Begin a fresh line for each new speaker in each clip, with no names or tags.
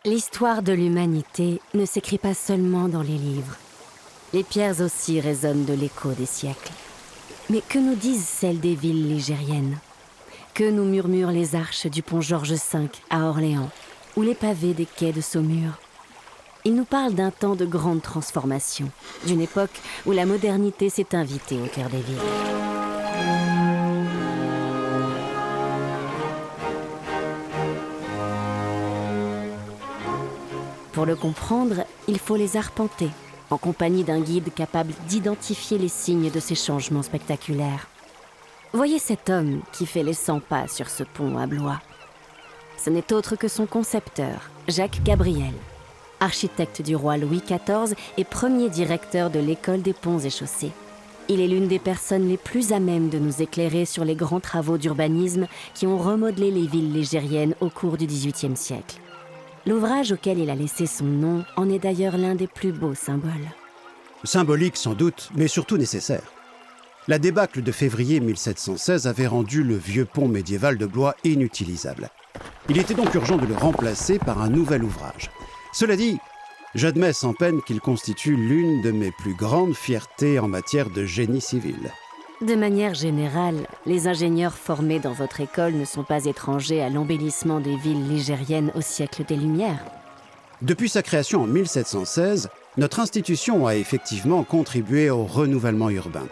L'histoire de l'humanité ne s'écrit pas seulement dans les livres. Les pierres aussi résonnent de l'écho des siècles. Mais que nous disent celles des villes ligériennes? Que nous murmurent les arches du pont Georges V à Orléans ou les pavés des quais de Saumur? Ils nous parlent d'un temps de grande transformation, d'une époque où la modernité s'est invitée au cœur des villes. Pour le comprendre, il faut les arpenter, en compagnie d'un guide capable d'identifier les signes de ces changements spectaculaires. Voyez cet homme qui fait les 100 pas sur ce pont à Blois. Ce n'est autre que son concepteur, Jacques Gabriel, architecte du roi Louis XIV et premier directeur de l'école des ponts et chaussées. Il est l'une des personnes les plus à même de nous éclairer sur les grands travaux d'urbanisme qui ont remodelé les villes ligériennes au cours du XVIIIe siècle. L'ouvrage auquel il a laissé son nom en est d'ailleurs l'un des plus beaux symboles.
Symbolique sans doute, mais surtout nécessaire. La débâcle de février 1716 avait rendu le vieux pont médiéval de Blois inutilisable. Il était donc urgent de le remplacer par un nouvel ouvrage. Cela dit, j'admets sans peine qu'il constitue l'une de mes plus grandes fiertés en matière de génie civil.
De manière générale, les ingénieurs formés dans votre école ne sont pas étrangers à l'embellissement des villes ligériennes au siècle des Lumières.
Depuis sa création en 1716, notre institution a effectivement contribué au renouvellement urbain.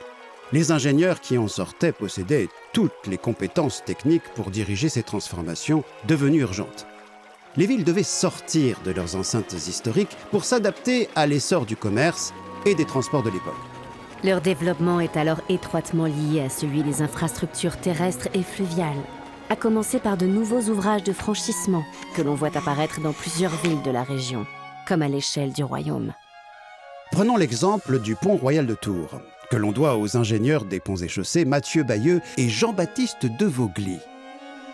Les ingénieurs qui en sortaient possédaient toutes les compétences techniques pour diriger ces transformations devenues urgentes. Les villes devaient sortir de leurs enceintes historiques pour s'adapter à l'essor du commerce et des transports de l'époque.
Leur développement est alors étroitement lié à celui des infrastructures terrestres et fluviales, à commencer par de nouveaux ouvrages de franchissement que l'on voit apparaître dans plusieurs villes de la région, comme à l'échelle du royaume.
Prenons l'exemple du pont royal de Tours, que l'on doit aux ingénieurs des ponts et chaussées Mathieu Bayeux et Jean-Baptiste de Vaugly.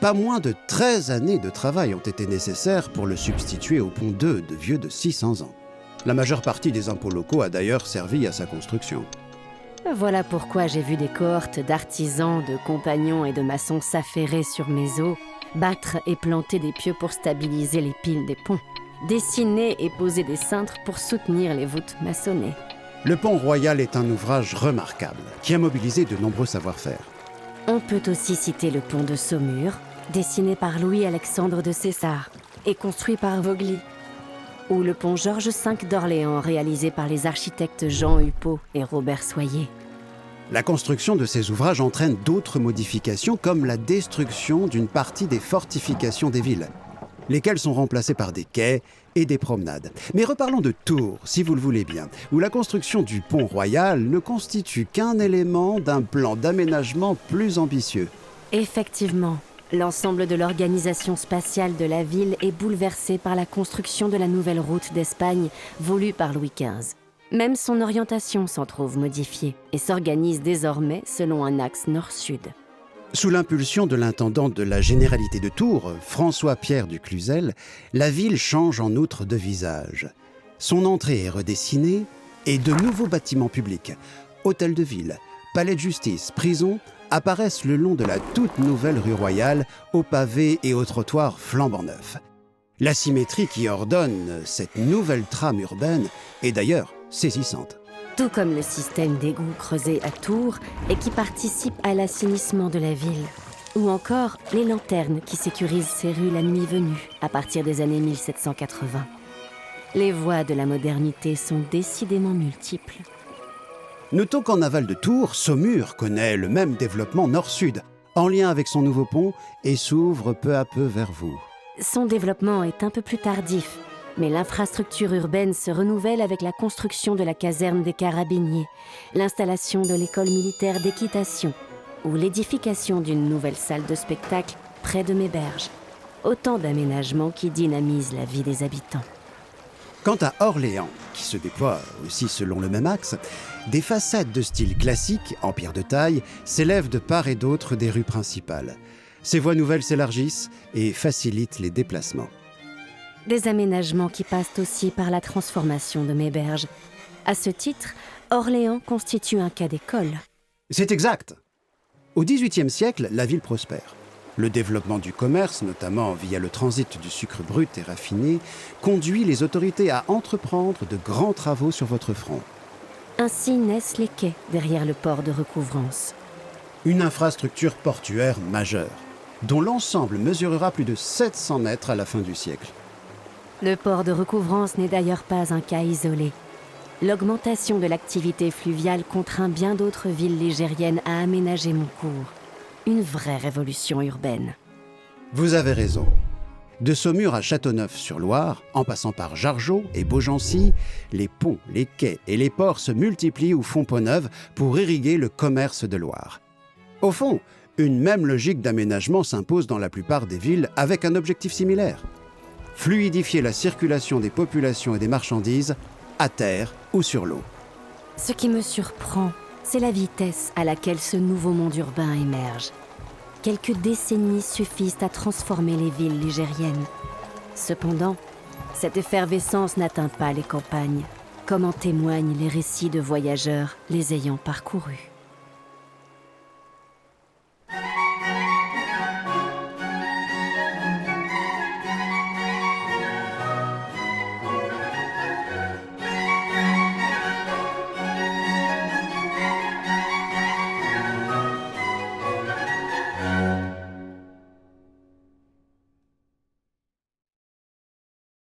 Pas moins de 13 années de travail ont été nécessaires pour le substituer au pont 2 de vieux de 600 ans. La majeure partie des impôts locaux a d'ailleurs servi à sa construction.
Voilà pourquoi j'ai vu des cohortes d'artisans, de compagnons et de maçons s'affairer sur mes eaux, battre et planter des pieux pour stabiliser les piles des ponts, dessiner et poser des cintres pour soutenir les voûtes maçonnées.
Le pont royal est un ouvrage remarquable qui a mobilisé de nombreux savoir-faire.
On peut aussi citer le pont de Saumur, dessiné par Louis-Alexandre de César et construit par Vaugly, ou le pont Georges V d'Orléans, réalisé par les architectes Jean Hupeau et Robert Soyer.
La construction de ces ouvrages entraîne d'autres modifications, comme la destruction d'une partie des fortifications des villes, lesquelles sont remplacées par des quais et des promenades. Mais reparlons de Tours, si vous le voulez bien, où la construction du pont royal ne constitue qu'un élément d'un plan d'aménagement plus ambitieux.
Effectivement, l'ensemble de l'organisation spatiale de la ville est bouleversé par la construction de la nouvelle route d'Espagne voulue par Louis XV. Même son orientation s'en trouve modifiée et s'organise désormais selon un axe nord-sud.
Sous l'impulsion de l'intendant de la Généralité de Tours, François-Pierre du Cluzel, la ville change en outre de visage. Son entrée est redessinée et de nouveaux bâtiments publics, hôtels de ville, palais de justice, prisons, apparaissent le long de la toute nouvelle rue Royale, aux pavés et aux trottoirs flambant neufs. La symétrie qui ordonne cette nouvelle trame urbaine est d'ailleurs saisissante.
Tout comme le système d'égouts creusés à Tours et qui participe à l'assainissement de la ville. Ou encore les lanternes qui sécurisent ces rues la nuit venue à partir des années 1780. Les voies de la modernité sont décidément multiples.
Notons qu'en aval de Tours, Saumur connaît le même développement nord-sud, en lien avec son nouveau pont, et s'ouvre peu à peu vers vous.
Son développement est un peu plus tardif, mais l'infrastructure urbaine se renouvelle avec la construction de la caserne des Carabiniers, l'installation de l'école militaire d'équitation ou l'édification d'une nouvelle salle de spectacle près de Méberges. Autant d'aménagements qui dynamisent la vie des habitants.
Quant à Orléans, qui se déploie aussi selon le même axe, des façades de style classique, en pierre de taille, s'élèvent de part et d'autre des rues principales. Ces voies nouvelles s'élargissent et facilitent les déplacements.
Des aménagements qui passent aussi par la transformation de Méberges. À ce titre, Orléans constitue un cas d'école.
C'est exact. Au XVIIIe siècle, la ville prospère. Le développement du commerce, notamment via le transit du sucre brut et raffiné, conduit les autorités à entreprendre de grands travaux sur votre front.
Ainsi naissent les quais derrière le port de recouvrance.
Une infrastructure portuaire majeure, dont l'ensemble mesurera plus de 700 mètres à la fin du siècle.
Le port de recouvrance n'est d'ailleurs pas un cas isolé. L'augmentation de l'activité fluviale contraint bien d'autres villes ligériennes à aménager mon cours. Une vraie révolution urbaine.
Vous avez raison. De Saumur à Châteauneuf-sur-Loire, en passant par Jargeau et Beaugency, les ponts, les quais et les ports se multiplient ou font peau neuve pour irriguer le commerce de Loire. Au fond, une même logique d'aménagement s'impose dans la plupart des villes avec un objectif similaire. Fluidifier la circulation des populations et des marchandises à terre ou sur l'eau.
Ce qui me surprend, c'est la vitesse à laquelle ce nouveau monde urbain émerge. Quelques décennies suffisent à transformer les villes ligériennes. Cependant, cette effervescence n'atteint pas les campagnes, comme en témoignent les récits de voyageurs les ayant parcourus.